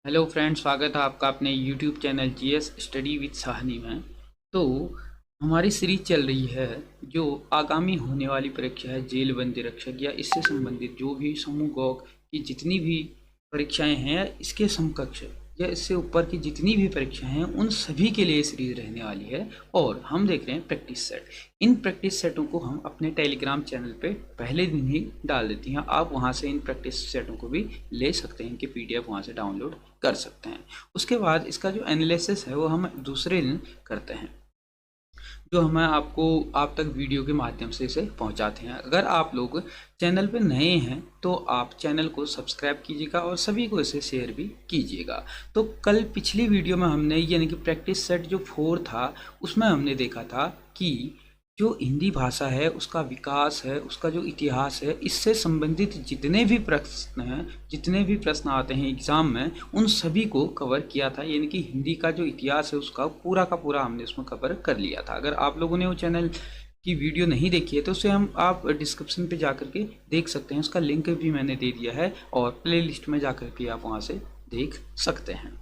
Hello friends, स्वागत है आपका अपने YouTube channel GS study with Sahni में। तो हमारी सीरीज चल रही है जो आगामी होने वाली परीक्षा है जेल बंदी रक्षक या इससे संबंधित जो भी समूह गौ की जितनी भी परीक्षाएं हैं, इसके समकक्ष या इससे ऊपर की जितनी भी परीक्षाएं हैं उन सभी के लिए सीरीज रहने वाली है। और हम देख रहे हैं प्रैक्टिस सेट। इन प्रैक्टिस सेटों को हम अपने टेलीग्राम चैनल पे पहले दिन ही डाल देती हैं। आप वहां से इन प्रैक्टिस सेटों को भी ले सकते हैं कि पीडीएफ वहां से डाउनलोड कर सकते हैं। उसके बाद इसका जो एनालिसिस है वो हम दूसरे दिन करते हैं, जो हमें आप तक वीडियो के माध्यम से इसे पहुंचाते हैं। अगर आप लोग चैनल पे नए हैं तो आप चैनल को सब्सक्राइब कीजिएगा और सभी को इसे शेयर भी कीजिएगा। तो कल पिछली वीडियो में हमने यानी कि प्रैक्टिस सेट जो 4 था उसमें हमने देखा था कि जो हिंदी भाषा है उसका विकास है, उसका जो इतिहास है, इससे संबंधित जितने भी प्रश्न हैं, जितने भी प्रश्न आते हैं एग्ज़ाम में, उन सभी को कवर किया था। यानी कि हिंदी का जो इतिहास है उसका पूरा का पूरा हमने उसमें कवर कर लिया था। अगर आप लोगों ने वो चैनल की वीडियो नहीं देखी है तो उसे आप डिस्क्रिप्शन पे जाकर के देख सकते हैं। उसका लिंक भी मैंने दे दिया है और प्ले लिस्ट में जाकर के आप वहाँ से देख सकते हैं।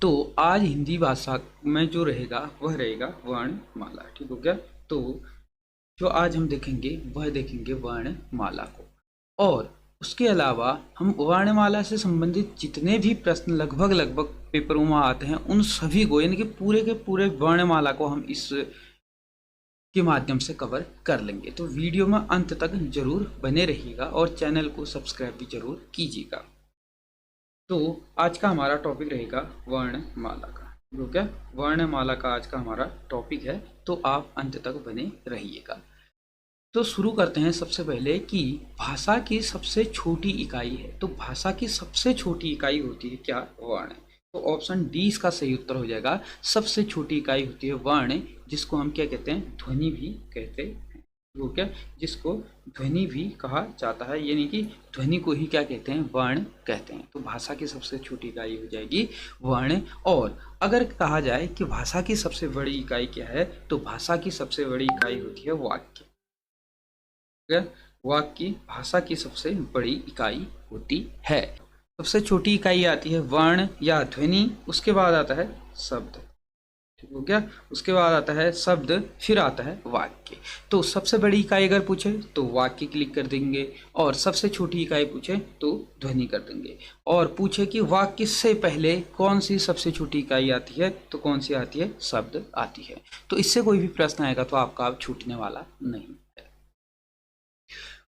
तो आज हिंदी भाषा में जो रहेगा वह रहेगा वर्णमाला। ठीक हो गया। तो जो आज हम देखेंगे वह देखेंगे वर्णमाला को, और उसके अलावा हम वर्णमाला से संबंधित जितने भी प्रश्न लगभग पेपरों में आते हैं उन सभी को यानी कि पूरे के पूरे वर्णमाला को हम इस के माध्यम से कवर कर लेंगे। तो वीडियो में अंत तक जरूर बने रहिएगा और चैनल को सब्सक्राइब भी जरूर कीजिएगा। तो आज का हमारा टॉपिक रहेगा वर्णमाला का। जो क्या वर्णमाला का आज का हमारा टॉपिक है, तो आप अंत तक बने रहिएगा। तो शुरू करते हैं सबसे पहले कि भाषा की सबसे छोटी इकाई है। तो भाषा की सबसे छोटी इकाई होती है क्या? वर्ण। तो ऑप्शन डी इसका सही उत्तर हो जाएगा। सबसे छोटी इकाई होती है वर्ण, जिसको हम क्या कहते हैं? ध्वनि भी कहते हैं। वो क्या, जिसको ध्वनि भी कहा जाता है, यानी कि ध्वनि को ही क्या कहते हैं? वर्ण कहते हैं। तो भाषा की सबसे छोटी इकाई हो जाएगी वर्ण। और अगर कहा जाए कि भाषा की सबसे बड़ी इकाई क्या है, तो भाषा की सबसे बड़ी इकाई होती है वाक्य। वाक्य की भाषा की सबसे बड़ी इकाई होती है। सबसे छोटी इकाई आती है वर्ण या ध्वनि, उसके बाद आता है शब्द। ठीक हो गया। उसके बाद आता है शब्द, फिर आता है वाक्य। तो सबसे बड़ी इकाई अगर पूछे तो वाक्य क्लिक कर देंगे, और सबसे छोटी इकाई पूछे तो ध्वनि कर देंगे। और पूछे कि वाक्य से पहले कौन सी सबसे छोटी इकाई आती है, तो कौन सी आती है? शब्द आती है। तो इससे कोई भी प्रश्न आएगा तो आपका अब छूटने वाला नहीं है।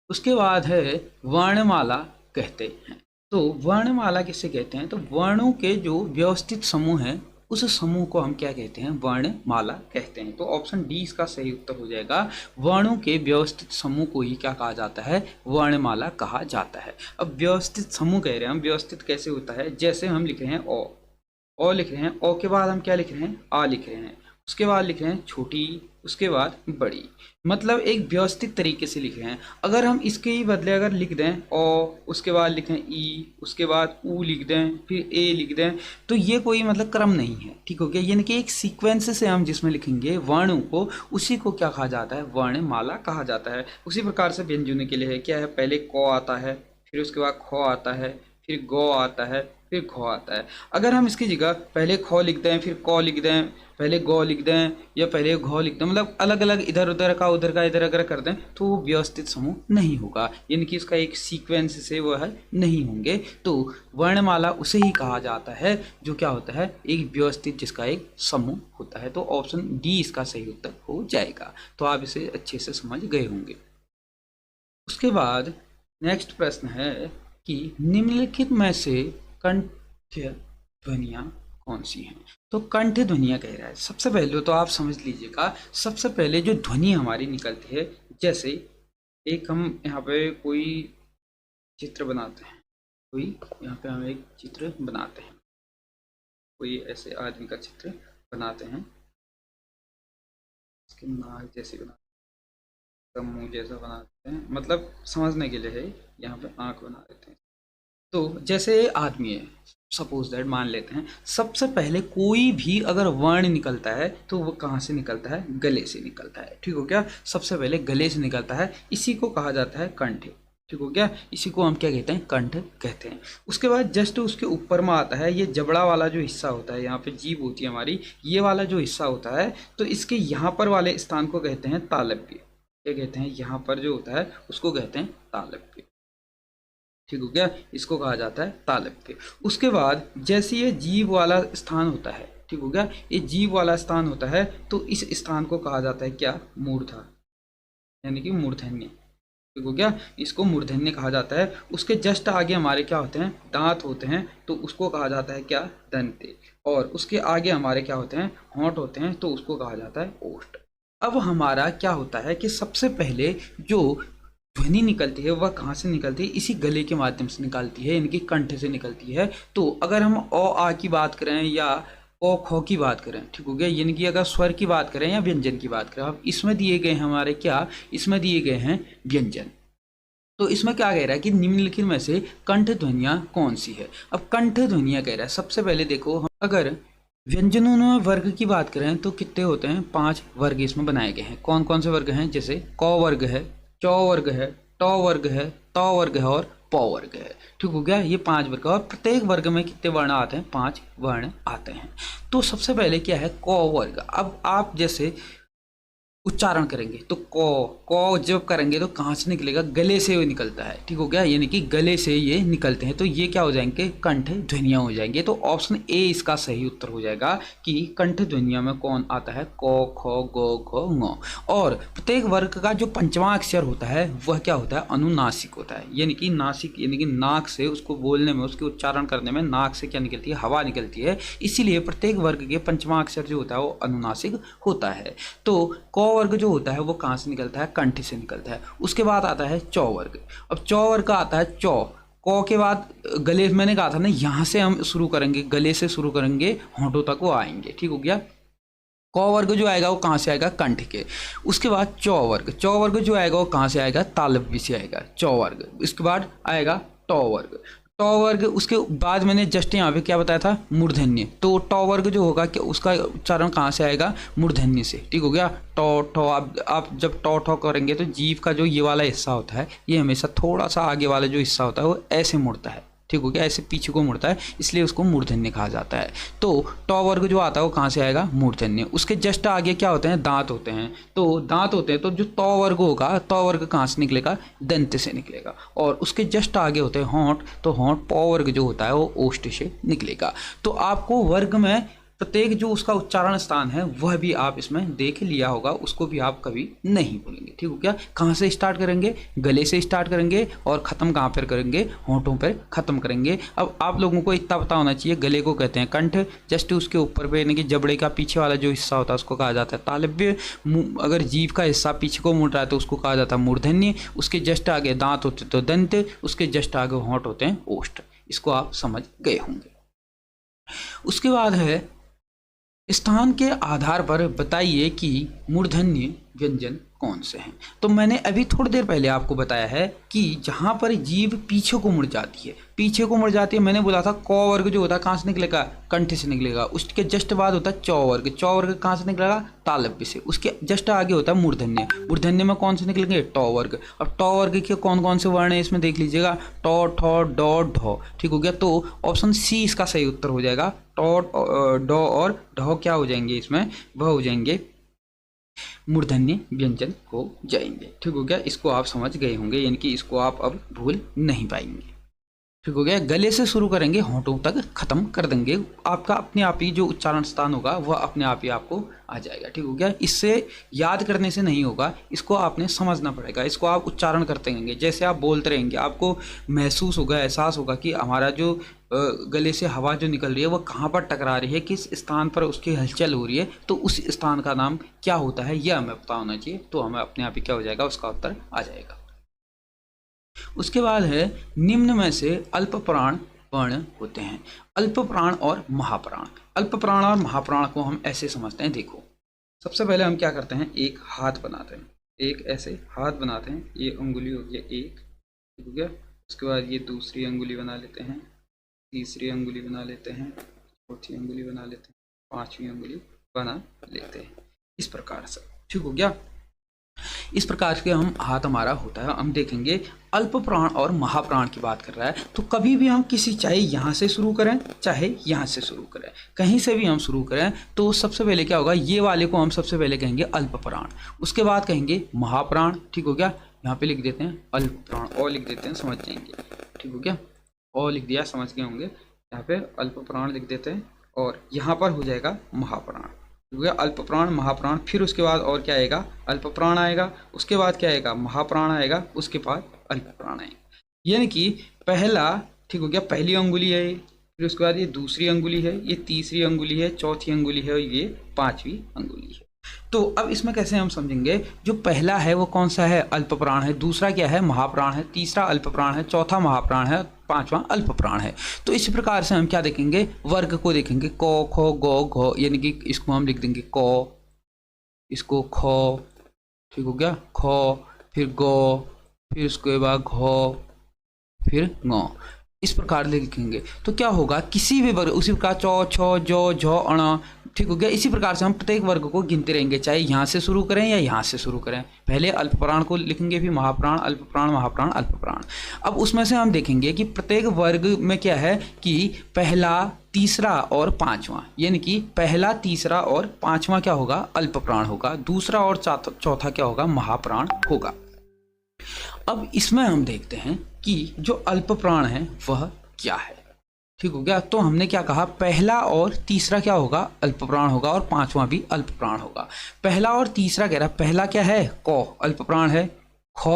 उसके बाद है वर्णमाला कहते हैं। तो वर्णमाला किसे कहते हैं? तो वर्णों के जो व्यवस्थित समूह हैं उस समूह को हम क्या कहते हैं? वर्णमाला कहते हैं। तो ऑप्शन डी इसका सही उत्तर हो जाएगा। वर्णों के व्यवस्थित समूह को ही क्या कहा जाता है? वर्णमाला कहा जाता है। अब व्यवस्थित समूह कह रहे हैं हम, व्यवस्थित कैसे होता है? जैसे हम लिख रहे हैं ओ लिख रहे हैं, ओ के बाद हम क्या लिख रहे हैं? आ लिख रहे हैं, उसके बाद लिख रहे हैं छोटी, उसके बाद बड़ी। मतलब एक व्यवस्थित तरीके से लिख रहे हैं। अगर हम इसके ही बदले अगर लिख दें ओ, उसके बाद लिखें ई, उसके बाद ऊ लिख दें, फिर ए लिख दें, तो ये कोई मतलब क्रम नहीं है। ठीक हो गया। यानी कि एक सीक्वेंस से हम जिसमें लिखेंगे वर्णों को, उसी को क्या कहा जाता है? वर्णमाला कहा जाता है। उसी प्रकार से व्यंजनों के लिए है क्या है? पहले क आता है, फिर उसके बाद ख आता है, फिर गौ आता है, फिर घ आता है। अगर हम इसकी जगह पहले ख लिख दें, फिर क लिख दें, पहले गौ लिख दें या पहले घ लिख दें, मतलब अलग अलग इधर उधर का इधर अगर कर दें, तो वो व्यवस्थित समूह नहीं होगा। यानी कि इसका एक सीक्वेंस से वह नहीं होंगे। तो वर्णमाला उसे ही कहा जाता है जो क्या होता है? एक व्यवस्थित, जिसका एक समूह होता है। तो ऑप्शन डी इसका सही उत्तर हो जाएगा। तो आप इसे अच्छे से समझ गए होंगे। उसके बाद नेक्स्ट प्रश्न है कि निम्नलिखित में से कंठ्य ध्वनियां कौन सी हैं? तो कंठ्य ध्वनियां कह रहा है। सबसे पहले तो आप समझ लीजिएगा, सबसे पहले जो ध्वनि हमारी निकलती है, जैसे एक हम यहाँ पे कोई चित्र बनाते हैं, हम एक चित्र बनाते हैं, कोई ऐसे आदमी का चित्र बनाते हैं, इसके नाक जैसे बनाते हैं, मुंह जैसा बनाते हैं, मतलब समझने के लिए है, यहाँ पे आंख बना देते हैं। तो जैसे आदमी है, सपोज दैट मान लेते हैं, सबसे पहले कोई भी अगर वर्ण निकलता है तो वो कहाँ से निकलता है? गले से निकलता है। ठीक हो क्या? सबसे पहले गले से निकलता है, इसी को कहा जाता है कंठ। ठीक हो गया। इसी को हम क्या कहते हैं, कंठ कहते हैं। उसके बाद जस्ट उसके ऊपर में आता है ये जबड़ा वाला जो हिस्सा होता है, यहाँ पे जीभ होती है हमारी, ये वाला जो हिस्सा होता है, तो इसके यहाँ पर वाले स्थान को कहते हैं तालव्य। क्या कहते हैं, यहाँ पर जो होता है उसको कहते हैं तालव्य। ठीक हो गया, इसको कहा जाता है तालव्य। उसके बाद जैसे ये जीभ वाला स्थान होता है, ठीक हो गया, ये जीभ वाला स्थान होता है, तो इस स्थान को कहा जाता है क्या, मूर्धा, यानी कि मूर्धन्य। ठीक हो गया, इसको मूर्धन्य कहा जाता है। उसके जस्ट आगे हमारे क्या होते हैं, दांत होते हैं, तो उसको कहा जाता है क्या, दंते। और उसके आगे हमारे क्या होते हैं, होंठ होते हैं, तो उसको कहा जाता है ओष्ठ। अब हमारा क्या होता है कि सबसे पहले जो ध्वनि निकलती है वह कहाँ से निकलती है, इसी गले के माध्यम से निकलती है, यानी कि कंठ से निकलती है। तो अगर हम अ आ की बात करें या ओ खो की बात करें, ठीक हो गया, यानी कि अगर स्वर की बात करें या व्यंजन की बात करें, अब इसमें दिए गए हैं हमारे क्या, इसमें दिए गए हैं व्यंजन। तो इसमें क्या कह रहा है कि निम्नलिखित में से कंठ ध्वनियाँ कौन सी है। अब कंठ ध्वनियाँ कह रहा है, सबसे पहले देखो, हम अगर व्यंजनों में वर्ग की बात करें तो कितने होते हैं, 5 वर्ग इसमें बनाए गए हैं। कौन कौन से वर्ग हैं, जैसे क वर्ग है, च वर्ग है, ट वर्ग है, त वर्ग है और प वर्ग है। ठीक हो गया, ये 5 वर्ग, और प्रत्येक वर्ग में कितने वर्ण आते हैं, 5 वर्ण आते हैं। तो सबसे पहले क्या है, क वर्ग। अब आप जैसे उच्चारण करेंगे तो को जब करेंगे तो कहाँ से निकलेगा, गले से वो निकलता है। ठीक हो गया, यानी कि गले से ये निकलते हैं, तो ये क्या हो जाएंगे, कंठ ध्वनियाँ हो जाएंगे। तो ऑप्शन ए इसका सही उत्तर हो जाएगा कि कंठ ध्वनियों में कौन आता है, को, खो, गो, घो, ङ। और प्रत्येक वर्ग का जो पंचवां अक्षर होता है वह क्या होता है, अनुनासिक होता है, यानी कि नासिक, यानी कि नाक से उसको बोलने में, उसके उच्चारण करने में नाक से क्या निकलती है, हवा निकलती है। इसीलिए प्रत्येक वर्ग के पंचवां अक्षर जो होता है वो अनुनासिक होता है। तो क वर्ग जो होता है वो कहाँ से निकलता है, कंठ से निकलता है। उसके बाद आता है च वर्ग। अब च वर्ग का आता है च, क के बाद गले, मैंने कहा था ना, यहाँ से हम शुरू करेंगे, गले से शुरू करेंगे, होंठों तक वो आएंगे। ठीक हो गया, क वर्ग जो आएगा वो कहाँ से आएगा, कंठ के। उसके बाद च वर्ग, च वर्ग जो आएगा वो कहाँ से आएगा, तालव्य से आएगा, च वर्ग। इसके बाद आएगा ट वर्ग, ट वर्ग। उसके बाद मैंने जस्ट यहाँ पे क्या बताया था, मूर्धन्य। तो ट वर्ग जो होगा कि उसका उच्चारण कहाँ से आएगा, मूर्धन्य से। ठीक हो गया, ट ठ। आप जब ट ठ करेंगे तो जीभ का जो ये वाला हिस्सा होता है ये हमेशा थोड़ा सा आगे वाला जो हिस्सा होता है वो ऐसे मुड़ता है। ठीक हो गया, ऐसे पीछे को मुड़ता है, इसलिए उसको मूर्धन्य कहा जाता है। तो ट वर्ग जो आता है वो कहाँ से आएगा, मूर्धन्य। उसके जस्ट आगे क्या होते हैं, दांत होते हैं। तो दांत होते हैं, तो जो त वर्ग होगा, त वर्ग कहाँ से निकलेगा, दंत से निकलेगा। और उसके जस्ट आगे होते हैं होंठ, तो होंठ प वर्ग जो होता है वो ओष्ठ से निकलेगा। तो आपको वर्ग में प्रत्येक जो उसका उच्चारण स्थान है वह भी आप इसमें देख लिया होगा, उसको भी आप कभी नहीं भूलेंगे। ठीक हो गया, कहाँ से स्टार्ट करेंगे, गले से स्टार्ट करेंगे और ख़त्म कहाँ पर करेंगे, होंठों पर ख़त्म करेंगे। अब आप लोगों को इतना पता होना चाहिए, गले को कहते हैं कंठ, जस्ट उसके ऊपर पे यानी कि जबड़े का पीछे वाला जो हिस्सा होता है उसको कहा जाता है तालव्य। अगर जीभ का हिस्सा पीछे को मुड़ रहा है तो उसको कहा जाता है मूर्धन्य। उसके जस्ट आगे दांत होते तो दंत, उसके जस्ट आगे होंठ होते हैं ओष्ठ। इसको आप समझ गए होंगे। उसके बाद है, स्थान के आधार पर बताइए कि मूर्धन्य व्यंजन कौन से हैं। तो मैंने अभी थोड़ी देर पहले आपको बताया है कि जहाँ पर जीभ पीछे को मुड़ जाती है, पीछे को मुड़ जाती है, मैंने बोला था क वर्ग जो होता है कहाँ से निकलेगा, कंठ से निकलेगा। उसके जस्ट बाद होता है च वर्ग, च वर्ग कहाँ से निकलेगा, तालव्य से। उसके जस्ट आगे होता है मूर्धन्य, मूर्धन्य में कौन से निकलेंगे, ट वर्ग। अब ट वर्ग के कौन कौन से वर्ण है इसमें देख लीजिएगा, ट ठ ड ढ। ठीक हो गया, तो ऑप्शन सी इसका सही उत्तर हो जाएगा। ट ड और ढ क्या हो जाएंगे इसमें, वह हो जाएंगे मूर्धन्य व्यंजन हो जाएंगे। ठीक हो गया, इसको आप समझ गए होंगे, यानी कि इसको आप अब भूल नहीं पाएंगे। ठीक हो गया, गले से शुरू करेंगे, होंठों तक खत्म कर देंगे, आपका अपने आप ही जो उच्चारण स्थान होगा वह अपने आप ही आपको आ जाएगा। ठीक हो गया, इससे याद करने से नहीं होगा, इसको आपने समझना पड़ेगा, इसको आप उच्चारण करते रहेंगे, जैसे आप बोलते रहेंगे आपको महसूस होगा, एहसास होगा कि हमारा जो गले से हवा जो निकल रही है वो कहाँ पर टकरा रही है, किस स्थान पर उसकी हलचल हो रही है, तो उस स्थान का नाम क्या होता है यह हमें पता होना चाहिए। तो हमें अपने आप ही क्या हो जाएगा, उसका उत्तर आ जाएगा। उसके बाद है, निम्न में से अल्प प्राण वर्ण होते हैं। अल्प प्राण और महाप्राण। अल्प प्राण और महाप्राण को हम ऐसे समझते हैं, देखो सबसे पहले हम क्या करते हैं, एक हाथ बनाते हैं, एक ऐसे हाथ बनाते हैं, ये उंगली हो गया एक, ठीक हो गया। उसके बाद ये दूसरी अंगुली बना लेते हैं, तीसरी अंगुली बना लेते हैं, चौथी अंगुली बना लेते हैं, पांचवी अंगुली बना लेते हैं, इस प्रकार से। ठीक हो गया, इस प्रकार के हम हाथ हमारा होता है। हम देखेंगे अल्प प्राण और महाप्राण की बात कर रहा है, तो कभी भी हम किसी चाहे यहाँ से शुरू करें चाहे यहाँ से शुरू करें, कहीं से भी हम शुरू करें तो सबसे पहले क्या होगा, ये वाले को हम सबसे पहले कहेंगे अल्प प्राण, उसके बाद कहेंगे महाप्राण। ठीक हो गया, यहाँ पे लिख देते हैं अल्प प्राण, और लिख देते हैं, समझ जाएंगे। ठीक हो गया, और लिख दिया, समझ गए होंगे। यहाँ पे अल्प प्राण लिख देते हैं और यहाँ पर हो जाएगा महाप्राण। हो गया अल्प प्राण महाप्राण, फिर उसके बाद और क्या आएगा, अल्प प्राण आएगा, उसके बाद क्या आएगा, महाप्राण आएगा, उसके बाद अल्प प्राण आएगा। यानी कि पहला, ठीक हो गया, पहली अंगुली है, फिर उसके बाद ये दूसरी अंगुली है, ये तीसरी अंगुली है, चौथी अंगुली है और ये पांचवी अंगुली है। तो अब इसमें कैसे हम समझेंगे, जो पहला है वो कौन सा है, अल्प प्राण है, दूसरा क्या है, महाप्राण है, तीसरा अल्प प्राण है, चौथा महाप्राण है, पांचवा अल्प प्राण है। तो इसी प्रकार से हम क्या देखेंगे, वर्ग को देखेंगे, को खो गो घो, यानी कि इसको हम लिख देंगे को, इसको खो, ठीक हो गया, खो, फिर गो, फिर उसके बाद घो, फिर गो, इस प्रकार लिखेंगे। तो क्या होगा, किसी भी वर्ग, उसी प्रकार चौ छो जो झो अण, ठीक हो गया। इसी प्रकार से हम प्रत्येक वर्ग को गिनते रहेंगे, चाहे यहाँ से शुरू करें या यहाँ से शुरू करें। पहले अल्प प्राण को लिखेंगे, फिर महाप्राण, अल्प प्राण, महाप्राण, अल्प प्राण। अब उसमें से हम देखेंगे कि प्रत्येक वर्ग में क्या है कि पहला, तीसरा और पांचवा, यानी कि पहला, तीसरा और पांचवा क्या होगा, अल्प प्राण होगा, दूसरा और चौथा क्या होगा, महाप्राण होगा। अब इसमें हम देखते हैं कि जो अल्प प्राण है वह क्या है। ठीक हो गया, तो हमने क्या कहा, पहला और तीसरा क्या होगा, अल्प प्राण होगा, और पांचवा भी अल्प प्राण होगा। पहला और तीसरा कह रहा है, पहला क्या है, को अल्प प्राण है, खो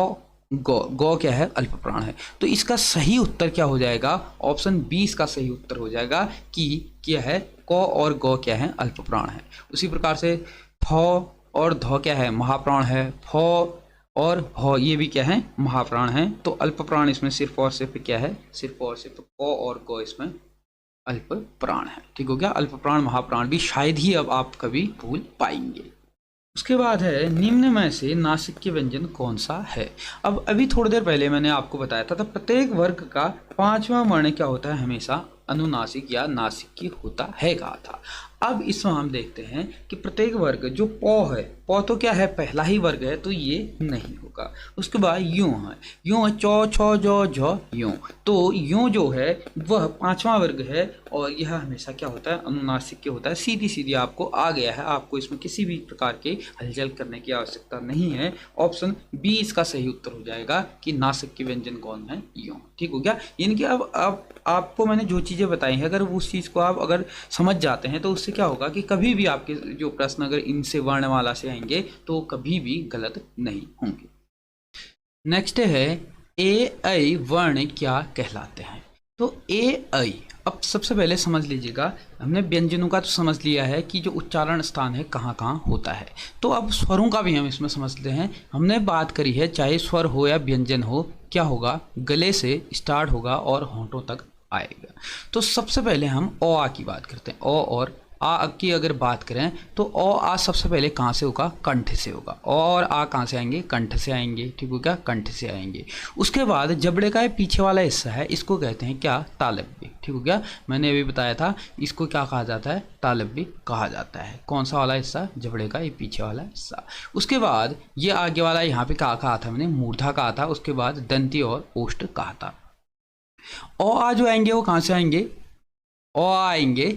गो, गो क्या है, अल्प प्राण है। तो इसका सही उत्तर क्या हो जाएगा, ऑप्शन 20 का सही उत्तर हो जाएगा कि क्या है, को और गो क्या है, अल्प प्राण है। उसी प्रकार से फो और धो क्या है, महाप्राण है, फो और हो ये भी क्या है, महाप्राण है। तो अल्प प्राण इसमें सिर्फ और सिर्फ क्या है, सिर्फ और सिर्फ को और गो इसमें अल्प प्राण है। ठीक हो गया, अल्प प्राण महाप्राण भी शायद ही अब आप कभी भूल पाएंगे। उसके बाद है, निम्न में से नासिक्य व्यंजन कौन सा है। अब अभी थोड़ी देर पहले मैंने आपको बताया था, प्रत्येक वर्ग का पांचवा वर्ण क्या होता है, हमेशा अनुनासिक या नासिक्य होता है, कहा था। अब इसमें हम देखते हैं कि प्रत्येक वर्ग, जो पौ है, पौ तो क्या है, पहला ही वर्ग है, तो ये नहीं होगा। उसके बाद यूं है, यूं है, चौ छो जो झो यूं, तो यूं जो है वह पांचवा वर्ग है और यह हमेशा क्या होता है, अनुनासिक होता है। सीधी सीधी आपको आ गया है, आपको इसमें किसी भी प्रकार के हलचल करने की आवश्यकता नहीं है। ऑप्शन 20 का सही उत्तर हो जाएगा कि नासिक के व्यंजन कौन है, यूं। ठीक हो गया, यानी कि अब आपको मैंने जो चीज़ें बताई हैं, अगर उस चीज़ को आप अगर समझ जाते हैं तो उससे क्या होगा कि कभी भी आपके जो प्रश्न अगर इनसे वर्णमाला से आएंगे तो कभी भी गलत नहीं होंगे। नेक्स्ट है, ए ऐ वर्ण क्या कहलाते हैं। तो ए ऐ, अब सबसे पहले समझ लीजिएगा, हमने व्यंजनों का तो समझ लिया है कि जो उच्चारण स्थान है कहाँ कहाँ होता है, तो अब स्वरों का भी हम इसमें समझते हैं। हमने बात करी है, चाहे स्वर हो या व्यंजन हो, क्या होगा, गले से स्टार्ट होगा और होंठों तक आएगा। तो सबसे पहले हम ओ आ की बात करते हैं। ओ और आ की अगर बात करें तो ओ आ सबसे पहले कहाँ से होगा, कंठ से होगा। और आ कहाँ से आएंगे, कंठ से आएंगे। ठीक हो क्या, कंठ से आएंगे। उसके बाद जबड़े का पीछे वाला हिस्सा है, इसको कहते हैं क्या, तालव्य। ठीक हो गया, मैंने अभी बताया था इसको क्या कहा जाता है, तालव्य कहा जाता है। कौन सा वाला हिस्सा, जबड़े का ये पीछे वाला हिस्सा। उसके बाद ये आगे वाला यहाँ पे क्या कहा था मैंने, मूर्धा कहा था। उसके बाद दंती और ओष्ठ कहा था। ओ आ जो आएंगे वो कहाँ से आएंगे, ओ आएंगे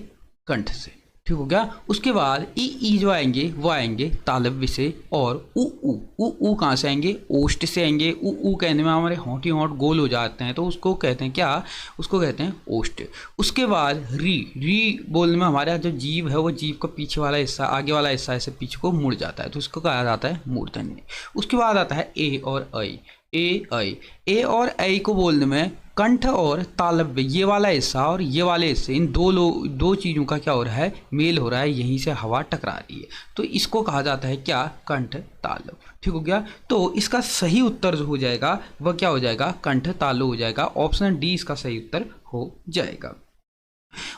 कंठ से। ठीक हो गया, उसके बाद ई जो आएंगे वो आएंगे तालव्य से। और ऊ कहाँ से आएंगे, ओष्ठ से आएंगे। ऊ कहने में हमारे होंठ गोल हो जाते हैं तो उसको कहते हैं क्या, उसको कहते हैं ओष्ठ। उसके बाद री बोलने में हमारे जो जीव है वो जीव का पीछे वाला हिस्सा, आगे वाला हिस्सा ऐसे पीछे को मुड़ जाता है तो इसको कहा जाता है मूर्धन्य। उसके बाद आता है ए और ऐ। ए और ऐ को बोलने में कंठ और तालव्य, ये वाला हिस्सा और ये वाले हिस्से, इन दो चीज़ों का क्या हो रहा है, मेल हो रहा है, यहीं से हवा टकरा रही है तो इसको कहा जाता है क्या, कंठ तालव। ठीक हो गया, तो इसका सही उत्तर जो हो जाएगा वह क्या हो जाएगा, कंठ तालव हो जाएगा। ऑप्शन डी इसका सही उत्तर हो जाएगा।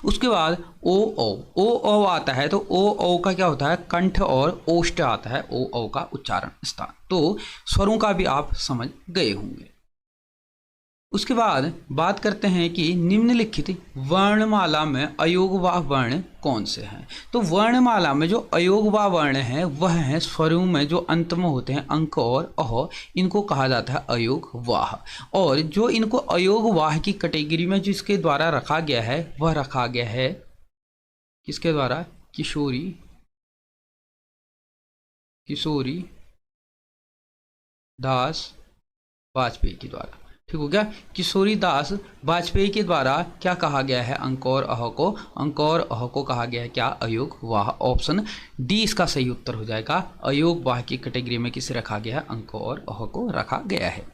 उसके बाद ओ आता है तो ओ का क्या होता है, कंठ और ओष्ठ आता है, ओ का उच्चारण स्थान। तो स्वरों का भी आप समझ गए होंगे। उसके बाद बात करते हैं कि निम्नलिखित वर्णमाला में अयोगवाह वर्ण कौन से हैं। तो वर्णमाला में जो अयोगवाह वर्ण हैं वह हैं स्वरों में जो अंत में होते हैं अंक और अह, इनको कहा जाता है अयोगवाह। और जो इनको अयोगवाह की कैटेगरी में जिसके द्वारा रखा गया है वह रखा गया है किसके द्वारा, किशोरी दास वाजपेयी के द्वारा। ठीक हो गया, किशोरी दास वाजपेयी के द्वारा क्या कहा गया है, अंक और अह को, अंक और अह को कहा गया है क्या, अयोगवाह। ऑप्शन डी इसका सही उत्तर हो जाएगा। अयोगवाह की कैटेगरी में किसे रखा गया है, अंक और अह को रखा गया है।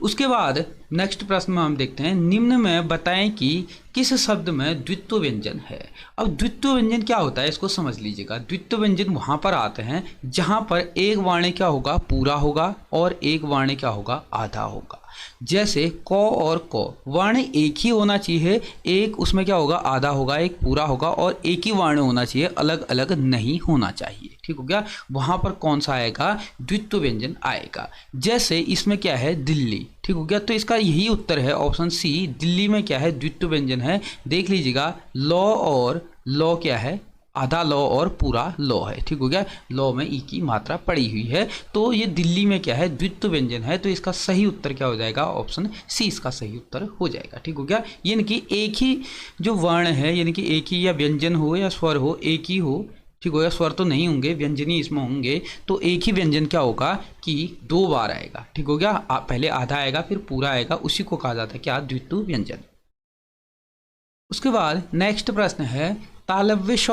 उसके बाद नेक्स्ट प्रश्न में हम देखते हैं, निम्न में बताएं कि किस शब्द में द्वित्व व्यंजन है। अब द्वित्व व्यंजन क्या होता है इसको समझ लीजिएगा। द्वित्व व्यंजन वहां पर आते हैं जहां पर एक वर्ण क्या होगा, पूरा होगा, और एक वर्ण क्या होगा, आधा होगा। जैसे क और क वर्ण एक ही होना चाहिए, एक उसमें क्या होगा, आधा होगा, एक पूरा होगा, और एक ही वर्ण होना चाहिए, अलग अलग नहीं होना चाहिए। ठीक हो गया, वहां पर कौन सा आएगा, द्वित्व व्यंजन आएगा। जैसे इसमें क्या है, दिल्ली। ठीक हो गया, तो इसका यही उत्तर है ऑप्शन सी, दिल्ली में क्या है, द्वित्व व्यंजन है। देख लीजिएगा, लॉ और लॉ क्या है, आधा लॉ और पूरा लॉ है। ठीक हो गया, लॉ में ई की मात्रा पड़ी हुई है, तो ये दिल्ली में क्या है, द्वित्व व्यंजन है। तो इसका सही उत्तर क्या हो जाएगा, ऑप्शन सी इसका सही उत्तर हो जाएगा। ठीक हो गया, यानी कि एक ही जो वर्ण है, यानी कि एक ही, या व्यंजन हो या स्वर हो, एक ही हो। ठीक हो गया, स्वर तो नहीं होंगे, व्यंजन ही इसमें होंगे, तो एक ही व्यंजन क्या होगा कि दो बार आएगा। ठीक हो गया, पहले आधा आएगा फिर पूरा आएगा, उसी को कहा जाता है क्या, द्वित्व व्यंजन। उसके बाद नेक्स्ट प्रश्न है, तालव्य श,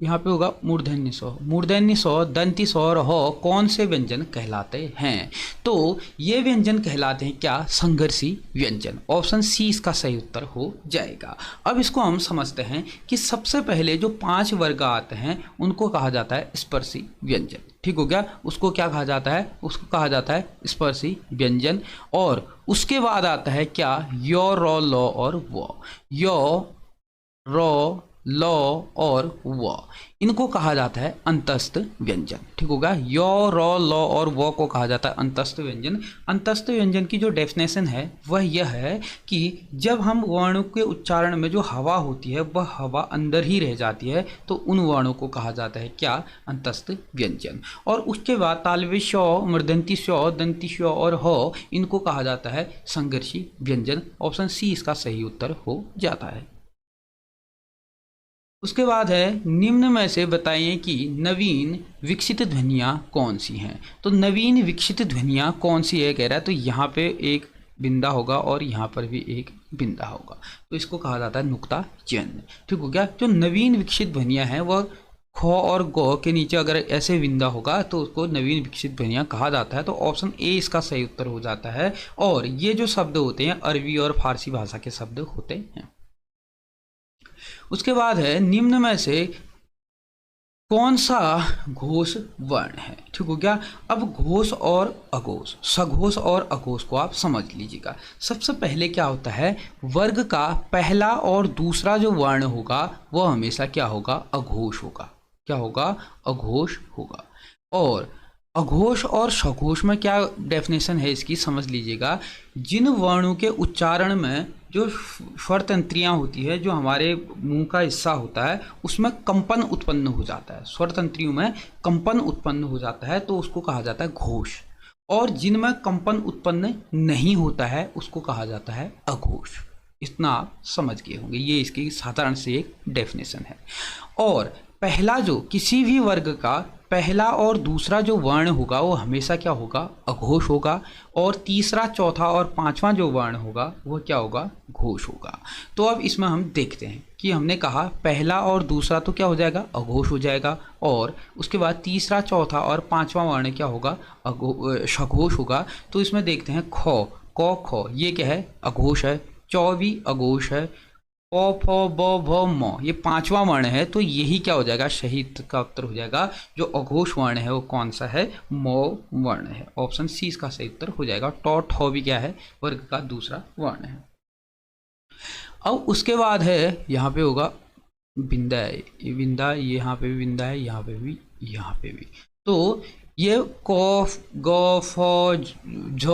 यहाँ पे होगा मूर्धन्य स, मूर्धन्य स, दंती स और ह कौन से व्यंजन कहलाते हैं। तो ये व्यंजन कहलाते हैं क्या, संघर्षी व्यंजन। ऑप्शन सी इसका सही उत्तर हो जाएगा। अब इसको हम समझते हैं कि सबसे पहले जो 5 वर्ग आते हैं उनको कहा जाता है स्पर्शी व्यंजन। ठीक हो गया, उसको क्या कहा जाता है, उसको कहा जाता है स्पर्शी व्यंजन। और उसके बाद आता है क्या, यो, रॉ, लॉ और व। यो, रॉ, लॉ और व, इनको कहा जाता है अंतस्थ व्यंजन। ठीक होगा, यो, रॉ, लॉ और व को कहा जाता है अंतस्थ व्यंजन। अंतस्थ व्यंजन की जो डेफिनेशन है वह यह है कि जब हम वर्णों के उच्चारण में जो हवा होती है वह हवा अंदर ही रह जाती है, तो उन वर्णों को कहा जाता है क्या, अंतस्थ व्यंजन। और उसके बाद तालव्य श, मूर्धन्य श, दंती श और ह, इनको कहा जाता है संघर्षी व्यंजन। ऑप्शन सी इसका सही उत्तर हो जाता है। उसके बाद है, निम्न में से बताइए कि नवीन विकसित ध्वनियाँ कौन सी हैं। तो नवीन विकसित ध्वनियाँ कौन सी है कह रहा है, तो यहाँ पे एक बिंदा होगा और यहाँ पर भी एक बिंदा होगा, तो इसको कहा जाता है नुक्ता चिन्ह। ठीक हो गया, जो नवीन विकसित ध्वनियाँ हैं वह ख और ग के नीचे अगर ऐसे बिंदा होगा तो उसको नवीन विकसित ध्वनियाँ कहा जाता है। तो ऑप्शन ए इसका सही उत्तर हो जाता है। और ये जो शब्द होते हैं अरबी और फारसी भाषा के शब्द होते हैं। उसके बाद है, निम्न में से कौन सा घोष वर्ण है। ठीक हो गया, अब घोष और अघोष, सघोष और अघोष को आप समझ लीजिएगा। सबसे पहले क्या होता है, वर्ग का पहला और दूसरा जो वर्ण होगा वह हमेशा क्या होगा, अघोष होगा। क्या होगा, अघोष होगा। और अघोष और सघोष में क्या डेफिनेशन है इसकी, समझ लीजिएगा। जिन वर्णों के उच्चारण में जो स्वर तंत्रियाँ होती है, जो हमारे मुंह का हिस्सा होता है, उसमें कंपन उत्पन्न हो जाता है, स्वर तंत्रियों में कंपन उत्पन्न हो जाता है, तो उसको कहा जाता है घोष। और जिनमें कंपन उत्पन्न नहीं होता है उसको कहा जाता है अघोष। इतना आप समझ गए होंगे, ये इसकी साधारण से एक डेफिनेशन है। और पहला जो किसी भी वर्ग का पहला और दूसरा जो वर्ण होगा वो हमेशा क्या होगा, अघोष होगा। और तीसरा, चौथा और पांचवा जो वर्ण होगा वह क्या होगा, घोष होगा। तो अब इसमें हम देखते हैं कि हमने कहा पहला और दूसरा तो क्या हो जाएगा, अघोष हो जाएगा। और उसके बाद तीसरा, चौथा और पांचवा वर्ण क्या होगा, सघोष होगा। तो इसमें देखते हैं ख, क, ख, ये क्या है, अघोष है। चौ भी अघोष है। प, फ, ब, भ, म, ये पांचवा वर्ण है, तो यही क्या हो जाएगा, सही का उत्तर हो जाएगा। जो अघोष वर्ण है वो कौन सा है, म वर्ण है। ऑप्शन सी इसका सही उत्तर हो जाएगा। ट, ठ भी क्या है, वर्ग का दूसरा वर्ण है। अब उसके बाद है, यहाँ पे होगा बिंदा है, ये बिंदा, यहाँ पे भी बिंदा है, यहाँ पे भी, यहाँ पे भी। तो ये कॉफ ग फ झ,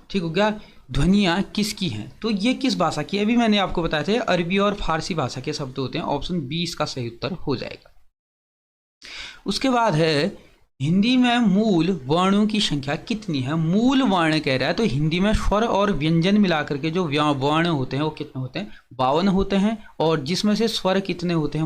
ठीक हो गया, ध्वनियाँ किसकी हैं? तो ये किस भाषा की? अभी मैंने आपको बताया था अरबी और फारसी भाषा के शब्द होते हैं। ऑप्शन बी इसका सही उत्तर हो जाएगा। उसके बाद है हिंदी में मूल वर्णों की संख्या कितनी है? मूल वर्ण कह रहा है, तो हिंदी में स्वर और व्यंजन मिलाकर के जो वर्ण होते हैं वो कितने होते हैं? 52 होते हैं। और जिसमें से स्वर कितने होते हैं?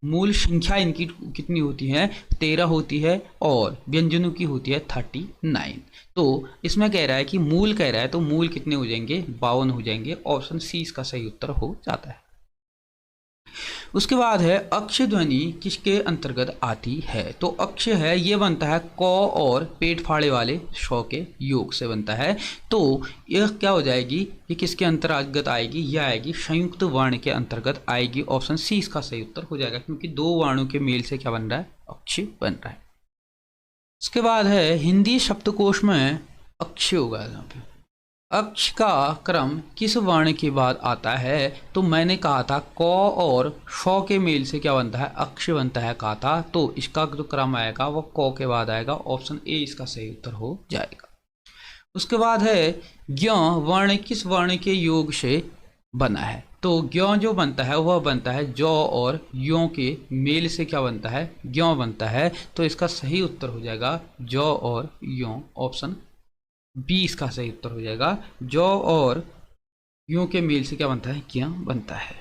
मूल संख्या इनकी कितनी होती है? 13 होती है और व्यंजनों की होती है 39। तो इसमें कह रहा है कि मूल कह रहा है, तो मूल कितने हो जाएंगे? 52 हो जाएंगे। ऑप्शन सी इसका सही उत्तर हो जाता है। उसके बाद है अक्ष ध्वनि किसके अंतर्गत आती है? तो अक्ष है ये बनता है क और पेट फाड़े वाले श के योग से बनता है। तो यह क्या हो जाएगी? ये किसके अंतर्गत आएगी? यह आएगी संयुक्त वर्ण के अंतर्गत आएगी। ऑप्शन सी इसका सही उत्तर हो जाएगा, क्योंकि दो वर्णों के मेल से क्या बन रहा है? अक्ष बन रहा है। उसके बाद है हिंदी शब्दकोश में अक्ष होगा यहाँ पे। अक्ष का क्रम किस वर्ण के बाद आता है? तो मैंने कहा था क और श के मेल से क्या बनता है? अक्ष बनता है कहा था। तो इसका जो क्रम आएगा वो क के बाद आएगा। ऑप्शन ए इसका सही उत्तर हो जाएगा। उसके बाद है ज्ञ वर्ण किस वर्ण के योग से बना है? तो ज्ञ जो बनता है वह बनता है जौ और यों के मेल से क्या बनता है? ज्ञ बनता है। तो इसका सही उत्तर हो जाएगा जौ और यों। ऑप्शन बी इसका सही उत्तर हो जाएगा। जौ और यों के मेल से क्या बनता है? ज्ञ बनता है।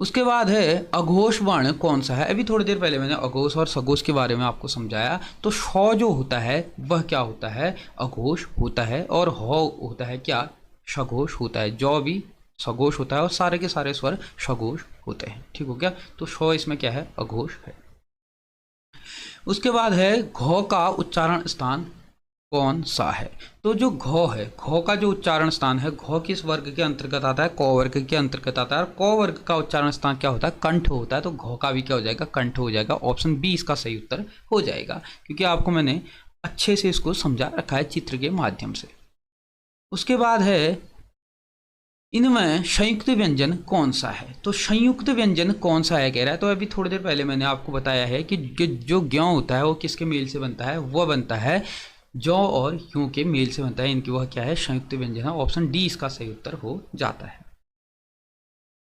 उसके बाद है अघोष वर्ण कौन सा है? अभी थोड़ी देर पहले मैंने अघोष और सघोष के बारे में आपको समझाया। तो श जो होता है वह क्या होता है? अघोष होता है। और ह होता है क्या? सघोष होता है। जौ भी सघोष होता है और सारे के सारे स्वर सघोष होते हैं। ठीक हो गया? तो श इसमें क्या है? अघोष है। उसके बाद है घ का उच्चारण स्थान कौन सा है? तो जो घ है, घ का जो उच्चारण स्थान है, घ किस वर्ग के अंतर्गत आता है? क वर्ग के अंतर्गत आता है। और क वर्ग का उच्चारण स्थान क्या होता है? कंठ होता है। तो घ का भी क्या हो जाएगा? कंठ हो जाएगा। ऑप्शन बी इसका सही उत्तर हो जाएगा, क्योंकि आपको मैंने अच्छे से इसको समझा रखा है चित्र के माध्यम से। उसके बाद है इनमें संयुक्त व्यंजन कौन सा है? तो संयुक्त व्यंजन कौन सा है कह रहा है। तो अभी थोड़ी देर पहले मैंने आपको बताया है कि जो ज्ञ होता है वो किसके मेल से बनता है? वह बनता है जौ और यूं के मेल से बनता है। इनकी वह क्या है? संयुक्त व्यंजन है। ऑप्शन डी इसका सही उत्तर हो जाता है।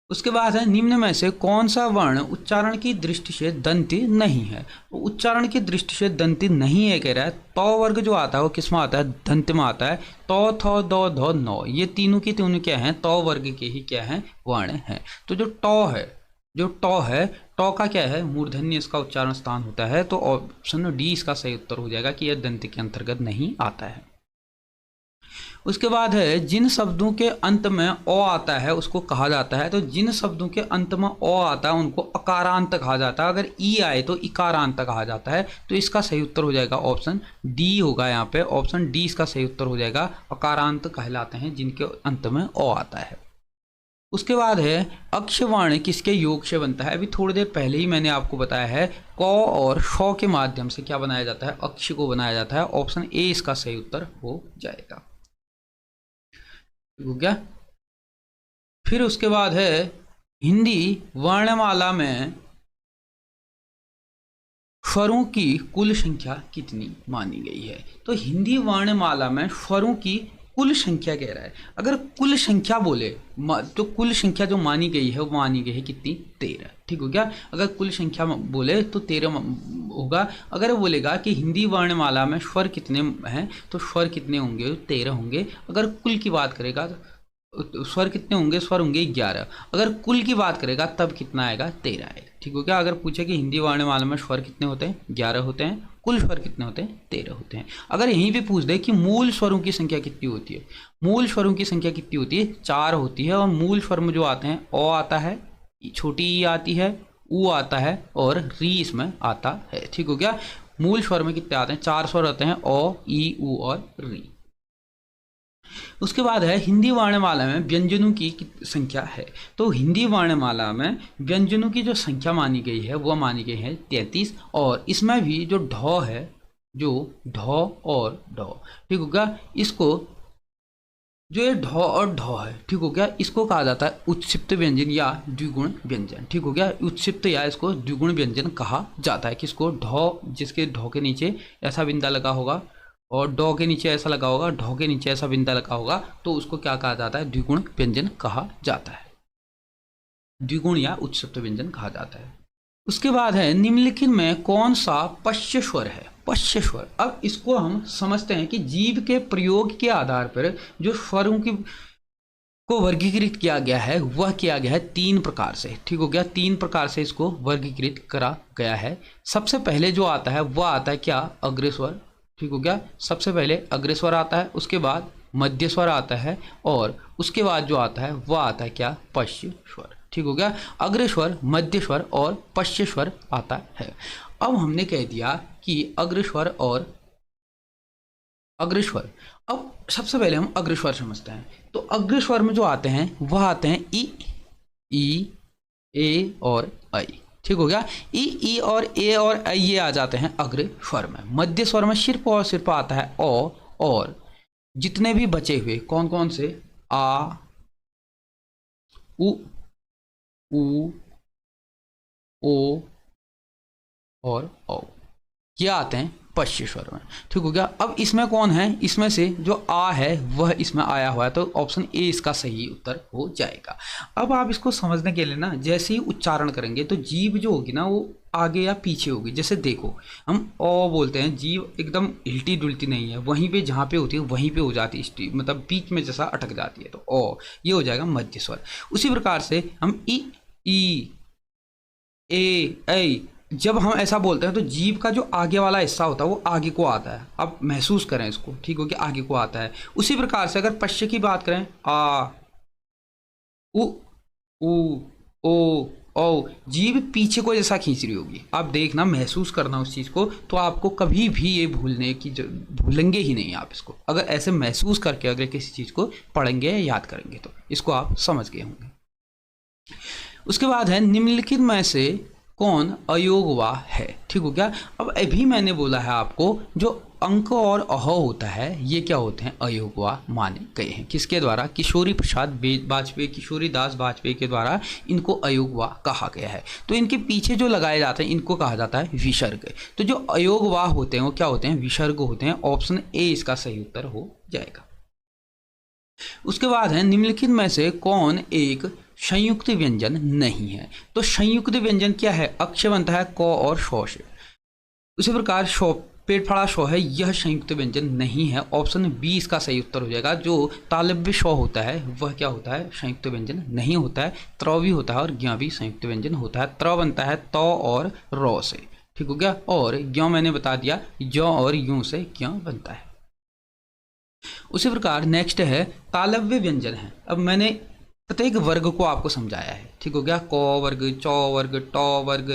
उसके बाद है निम्न में से कौन सा वर्ण उच्चारण की दृष्टि से दंती नहीं है? तो उच्चारण की दृष्टि से दंती नहीं है कह रहा है। तौ वर्ग जो आता है वो किस में आता है? दंत में आता है। तौ थौ दौ धौ नौ ये तीनों की तीनों क्या है? तौ वर्ग के ही क्या है? वर्ण है। तो जो टौ है, जो टौ है, टौ का क्या है? मूर्धन्य इसका उच्चारण स्थान होता है। तो ऑप्शन डी इसका सही उत्तर हो जाएगा कि यह दंत के अंतर्गत नहीं आता है। उसके बाद है जिन शब्दों के अंत में ओ आता है उसको कहा जाता है। तो जिन शब्दों के अंत में ओ आता है उनको अकारांत कहा जाता है। अगर ई आए तो इकारांत कहा जाता है। तो इसका सही उत्तर हो जाएगा ऑप्शन डी होगा यहाँ पे। ऑप्शन डी इसका सही उत्तर हो जाएगा। अकारांत कहलाते हैं जिनके अंत में ओ आता है। उसके बाद है अक्षवर्ण किसके योग से बनता है? अभी थोड़ी देर पहले ही मैंने आपको बताया है क और श के माध्यम से क्या बनाया जाता है? अक्ष को बनाया जाता है। ऑप्शन ए इसका सही उत्तर हो जाएगा। हो गया? फिर उसके बाद है हिंदी वर्णमाला में स्वरों की कुल संख्या कितनी मानी गई है? तो हिंदी वर्णमाला में स्वरों की कुल संख्या कह रहा है। अगर कुल संख्या बोले तो कुल संख्या जो मानी गई है वो मानी गई है कितनी? 13। ठीक हो गया? अगर कुल संख्या बोले तो 13 होगा। अगर बोलेगा कि हिंदी वर्णमाला में स्वर कितने हैं तो स्वर कितने होंगे? 13 होंगे। अगर कुल की बात करेगा तो स्वर कितने होंगे? स्वर होंगे 11। अगर कुल की बात करेगा तब कितना आएगा? 13 आएगा। ठीक हो गया? अगर पूछे कि हिंदी वर्णमाला में स्वर कितने होते हैं? 11 होते हैं। कुल स्वर कितने होते हैं? 13 होते हैं। अगर यहीं पे पूछ दे कि मूल स्वरों की संख्या कितनी होती है? मूल स्वरों की संख्या कितनी होती है? 4 होती है। और मूल स्वर में जो आते हैं ओ आता है, छोटी ई आती है, ऊ आता है और री इसमें आता है। ठीक हो गया? मूल स्वर में कितने आते हैं? 4 स्वर आते हैं, ओ, ई, ऊ और री। उसके बाद है हिंदी वर्णमाला में व्यंजनों की संख्या है। तो हिंदी वर्णमाला में व्यंजनों की जो संख्या मानी गई है वह मानी गई है 33। और इसमें भी जो ढ है, जो ढ और ढ, ठीक होगा, इसको जो ये ढ और ढ है, ठीक हो गया, इसको कहा जाता है उत्क्षिप्त व्यंजन या द्विगुण व्यंजन, ठीक हो गया। उत्क्षिप्त या इसको द्विगुण व्यंजन कहा जाता है। किसको? ढ, जिसके ढ के नीचे ऐसा बिंदा लगा होगा और ड के नीचे ऐसा लगा होगा, ढ के नीचे ऐसा बिंदा लगा होगा, तो उसको क्या कहा जाता है? द्विगुण व्यंजन कहा जाता है, द्विगुण या उत्क्षिप्त व्यंजन कहा जाता है। उसके बाद है निम्नलिखित में कौन सा पश्य स्वर है? पश्य स्वर। अब इसको हम समझते हैं कि जीव के प्रयोग के आधार पर जो स्वरों की को वर्गीकृत किया गया है वह किया गया है 3 प्रकार से, ठीक हो गया। 3 प्रकार से इसको वर्गीकृत करा गया है। सबसे पहले जो आता है वह आता है क्या? अग्रस्वर, ठीक हो गया। सबसे पहले अग्रस्वर आता है, उसके बाद मध्य स्वर आता है और उसके बाद जो आता है वह आता है क्या? पश्य स्वर, ठीक हो गया। अग्रस्वर, मध्य स्वर और पश्य स्वर आता है। अब हमने कह दिया कि अग्रस्वर और अग्रस्वर। अब सबसे पहले हम अग्रस्वर समझते हैं। तो अग्रस्वर में जो आते हैं वह आते हैं ई, ए और आई, ठीक हो गया। ई और ए और आई ये आ जाते हैं अग्रस्वर में। मध्य स्वर में सिर्फ आता है ओ, और जितने भी बचे हुए कौन कौन से? आ, उ, ओ और औ, ये आते हैं पश्य स्वर में, ठीक हो गया। अब इसमें कौन है? इसमें से जो आ है वह इसमें आया हुआ है, तो ऑप्शन ए इसका सही उत्तर हो जाएगा। अब आप इसको समझने के लिए ना जैसे ही उच्चारण करेंगे तो जीभ जो होगी ना वो आगे या पीछे होगी। जैसे देखो हम ओ बोलते हैं, जीभ एकदम हिलती डुलती नहीं है, वहीं पे जहाँ पे होती है वहीं पे हो जाती है, मतलब बीच में जैसा अटक जाती है, तो ओ ये हो जाएगा मध्य स्वर। उसी प्रकार से हम ई, ए, जब हम ऐसा बोलते हैं तो जीभ का जो आगे वाला हिस्सा होता है वो आगे को आता है। अब महसूस करें इसको, ठीक हो गया, आगे को आता है। उसी प्रकार से अगर पश्य की बात करें, आ, उ, ओ, औ, जीभ पीछे को जैसा खींच रही होगी। आप देखना, महसूस करना उस चीज़ को, तो आपको कभी भी ये भूलेंगे ही नहीं आप इसको। अगर ऐसे महसूस करके अगर किसी चीज़ को पढ़ेंगे या याद करेंगे तो इसको आप समझ गए होंगे। उसके बाद है निम्नलिखित में से कौन अयोगवा है, ठीक हो गया। अब अभी मैंने बोला है आपको जो अंक और अह होता है ये क्या होते हैं? अयोगवा माने गए हैं। किसके द्वारा? किशोरी प्रसाद वाजपेयी, किशोरी दास वाजपेयी के द्वारा इनको अयोगवा कहा गया है। तो इनके पीछे जो लगाए जाते हैं इनको कहा जाता है विसर्ग। तो जो अयोगवा होते हैं वो क्या होते हैं? विसर्ग होते हैं। ऑप्शन ए इसका सही उत्तर हो जाएगा। उसके बाद है निम्नलिखित में से कौन एक संयुक्त व्यंजन नहीं है? तो संयुक्त व्यंजन क्या है? अक्ष बनता है क और शौ से। उसी प्रकार शौ, पेट फाड़ा शौ है, यह संयुक्त व्यंजन नहीं है। ऑप्शन बी इसका सही उत्तर हो जाएगा। जो तालव्य शौ होता है वह क्या होता है? संयुक्त व्यंजन नहीं होता है। त्र भी होता है और ज्ञ भी संयुक्त व्यंजन होता है। त्र बनता है त और रौ से, ठीक हो गया। और ज्ञ मैंने बता दिया, ज और यूं से ज्ञ बनता है। उसी प्रकार नेक्स्ट है तालव्य व्यंजन है। अब मैंने प्रत्येक वर्ग को आपको समझाया है, ठीक हो गया। क वर्ग, च वर्ग, ट वर्ग,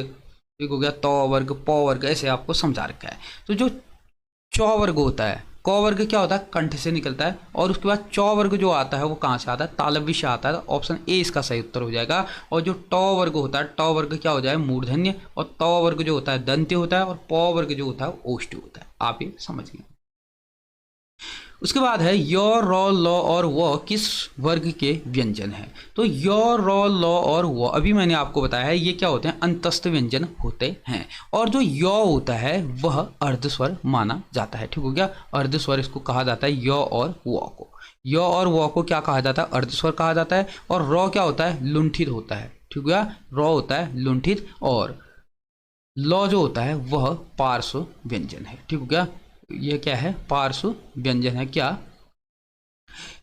ठीक हो गया, त वर्ग, प वर्ग, ऐसे आपको समझा रखा है। तो जो च वर्ग होता है, क वर्ग क्या होता है? कंठ से निकलता है। और उसके बाद च वर्ग जो आता है वो कहाँ से आता है? तालव्य से आता है। ऑप्शन ए इसका सही उत्तर हो जाएगा। और जो ट वर्ग होता है, ट वर्ग क्या हो जाए? मूर्धन्य। और त वर्ग जो होता है दंत्य होता है। और प वर्ग जो होता है वो ओष्ठ्य होता है। आप ये समझ गए। उसके बाद है य, र, ल और व किस वर्ग के व्यंजन है? तो य, र, ल और व अभी मैंने आपको बताया है ये क्या होते हैं? अंतस्थ व्यंजन होते हैं। और जो य होता है वह अर्धस्वर माना जाता है, ठीक हो गया। अर्धस्वर इसको कहा जाता है य और व को। य और व को क्या कहा जाता है? अर्धस्वर कहा जाता है। और र क्या होता है? लुंठित होता है, ठीक हो गया। र होता है लुंठित। और ल जो होता है वह पार्श्व व्यंजन है, ठीक हो गया। ये क्या है? पार्श्व व्यंजन है। क्या?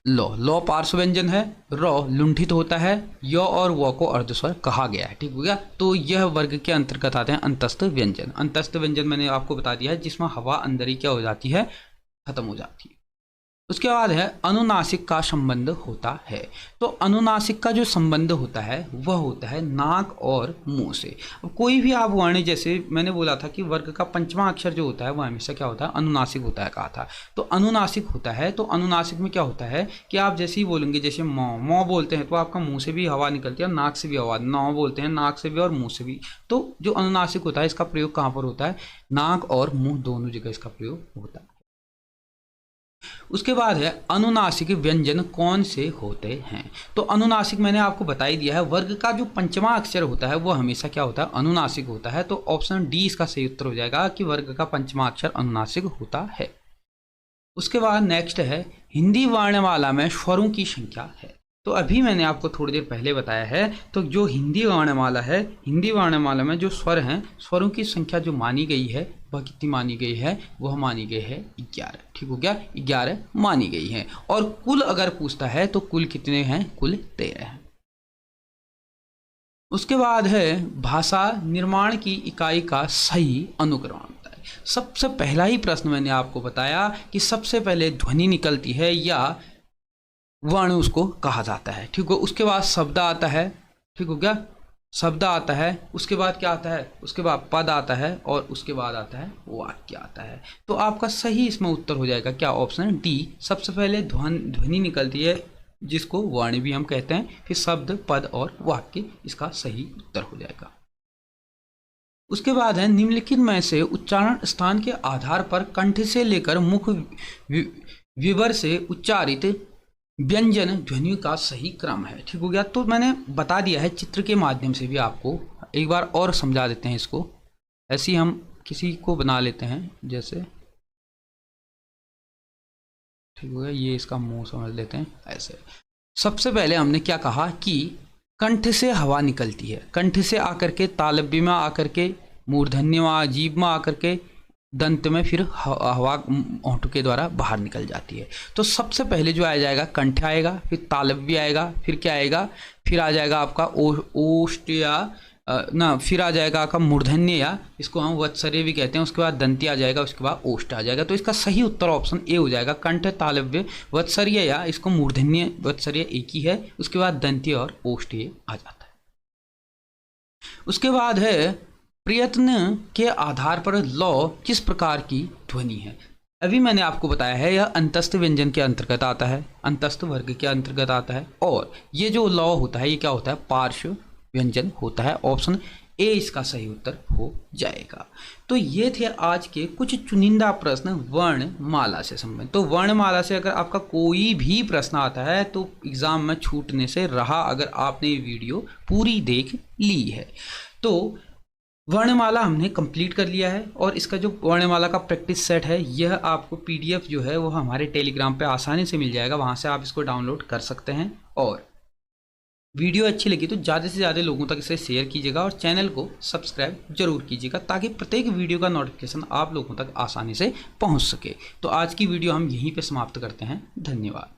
लो पार्श्व व्यंजन है। र लुंठित होता है। य और व को अर्धस्वर कहा गया है, ठीक हो गया। तो यह वर्ग के अंतर्गत आते हैं अंतस्थ व्यंजन। अंतस्थ व्यंजन मैंने आपको बता दिया है जिसमें हवा अंदर ही क्या हो जाती है? खत्म हो जाती है। उसके बाद है अनुनासिक का संबंध होता है। तो अनुनासिक का जो संबंध होता है वह होता है नाक और मुंह से। अब कोई भी आप वर्ण, जैसे मैंने बोला था कि वर्ग का पंचमा अक्षर जो होता है वह हमेशा क्या होता है? अनुनासिक होता है कहा था। तो अनुनासिक होता है। तो अनुनासिक में क्या होता है कि आप जैसे ही बोलेंगे, जैसे मौ बोलते हैं तो आपका मुंह से भी हवा निकलती है और नाक से भी हवा, नौ बोलते हैं नाक से भी और मुंह से भी। तो जो अनुनासिक होता है इसका प्रयोग कहाँ पर होता है? नाक और मुंह दोनों जगह इसका प्रयोग होता है। उसके बाद है अनुनासिक व्यंजन कौन से होते हैं। तो अनुनासिक मैंने आपको बता ही दिया है, वर्ग का जो पंचमा अक्षर होता है वो हमेशा क्या होता है, अनुनासिक होता है। तो ऑप्शन डी इसका सही उत्तर हो जाएगा कि वर्ग का पंचमा अक्षर अनुनासिक होता है। उसके बाद नेक्स्ट है हिंदी वर्णमाला में स्वरों की संख्या है। तो अभी मैंने आपको थोड़ी देर पहले बताया है, तो जो हिंदी वर्णमाला है, हिंदी वर्णमाला में जो स्वर हैं, स्वरों की संख्या जो मानी गई है वह कितनी मानी गई है, वह मानी गई है 11। ठीक हो गया, 11 मानी गई है। और कुल अगर पूछता है तो कुल कितने हैं, कुल 13 हैं। उसके बाद है भाषा निर्माण की इकाई का सही अनुक्रम। सबसे पहला ही प्रश्न मैंने आपको बताया कि सबसे पहले ध्वनि निकलती है या वर्ण उसको कहा जाता है। ठीक हो, उसके बाद शब्द आता है। ठीक हो गया, शब्द आता है, उसके बाद क्या आता है, उसके बाद पद आता है और उसके बाद आता है वाक्य आता है। तो आपका सही इसमें उत्तर हो जाएगा क्या, ऑप्शन डी। सबसे पहले ध्वनि निकलती है जिसको वर्ण भी हम कहते हैं, फिर शब्द, पद और वाक्य, इसका सही उत्तर हो जाएगा। उसके बाद है निम्नलिखित में से उच्चारण स्थान के आधार पर कंठ से लेकर मुख विवर से उच्चारित व्यंजन ध्वनि का सही क्रम है। ठीक हो गया, तो मैंने बता दिया है चित्र के माध्यम से भी, आपको एक बार और समझा देते हैं इसको। ऐसे ही हम किसी को बना लेते हैं, जैसे ठीक हो गया, ये इसका मुंह समझ लेते हैं ऐसे। सबसे पहले हमने क्या कहा कि कंठ से हवा निकलती है, कंठ से आकर के तालव्य में आकर के मूर्धन्य में, जीभ में आकर के दंत में, फिर हवा होंठ के द्वारा बाहर निकल जाती है। तो सबसे पहले जो आ जाएगा कंठ आएगा, फिर तालव्य आएगा, फिर क्या आएगा, फिर आ जाएगा आपका ओष्ठ या फिर आ जाएगा आपका मूर्धन्य या इसको हम वत्सर्य भी कहते हैं। उसके बाद दंती आ जाएगा, उसके बाद ओष्ठ आ जाएगा। तो इसका सही उत्तर ऑप्शन ए हो जाएगा, कंठ, तालव्य, वत्सर्य या इसको मूर्धन्य वत्सर्य एक ही है, उसके बाद दंती और ओष्ठ ये आ जाता है। उसके बाद है प्रयत्न के आधार पर लौ किस प्रकार की ध्वनि है। अभी मैंने आपको बताया है यह अंतस्थ व्यंजन के अंतर्गत आता है, अंतस्थ वर्ग के अंतर्गत आता है। और ये जो लौ होता है ये क्या होता है, पार्श्व व्यंजन होता है। ऑप्शन ए इसका सही उत्तर हो जाएगा। तो ये थे आज के कुछ चुनिंदा प्रश्न वर्णमाला से संबंधित। तो वर्णमाला से अगर आपका कोई भी प्रश्न आता है तो एग्जाम में छूटने से रहा, अगर आपने ये वीडियो पूरी देख ली है। तो वर्णमाला हमने कंप्लीट कर लिया है और इसका जो वर्णमाला का प्रैक्टिस सेट है यह आपको पीडीएफ जो है वो हमारे टेलीग्राम पे आसानी से मिल जाएगा, वहाँ से आप इसको डाउनलोड कर सकते हैं। और वीडियो अच्छी लगी तो ज़्यादा से ज़्यादा लोगों तक इसे शेयर कीजिएगा और चैनल को सब्सक्राइब जरूर कीजिएगा ताकि प्रत्येक वीडियो का नोटिफिकेशन आप लोगों तक आसानी से पहुंच सके। तो आज की वीडियो हम यहीं पे समाप्त करते हैं। धन्यवाद।